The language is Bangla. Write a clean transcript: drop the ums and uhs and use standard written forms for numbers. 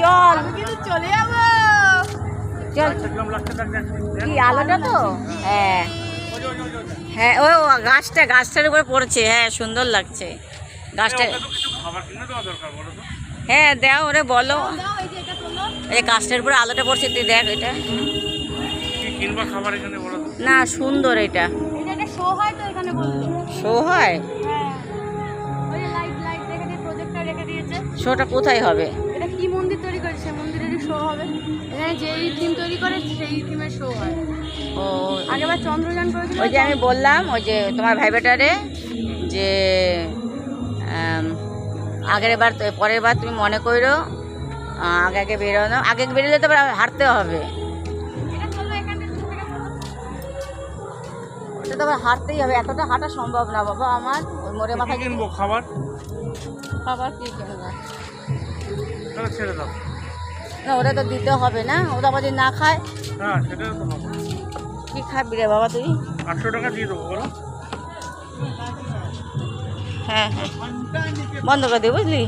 চল চলে যাবো চল কি আলোটা তো হ্যাঁ হ্যাঁ ও গাছটার উপরে পড়েছে হ্যাঁ সুন্দর লাগছে গাছটা হ্যাঁ দাও ওরে বলো এই গাছটার উপরে আলোটা পড়ছে তুই দেখ এটা না সুন্দর এটা শো হয় শোটা কোথায় হবে এটা কি মন্দির তৈরি করেছে সেই মন্দিরেরই শো হবে এখানে যেই থিম তৈরি করে সেই থিমের শো হয় ও আগেবার চন্দ্রযান করেছিল ওই যে আমি বললাম ওই যে তোমার ভাই বেটারে যে পরের বার তুমি মনে করো আগে বেরোনো আগে বেরোলে তো হাঁটতে হবে ওটা তো আবার হাঁটতেই হবে এতটা হাঁটা সম্ভব না বাবা আমার ওই মোড়ে মাথায় কিনবো খাবার কি কিনবো ছেড়ে দাও না ওটা তো দিতে হবে না ওটা আবার যদি না খায় হ্যাঁ সেটা তো হবে কি খাবি রে বাবা তুই 800 টাকা দিয়ে দেবো বলো হ্যাঁ বন্ধ করে দিই বুঝলি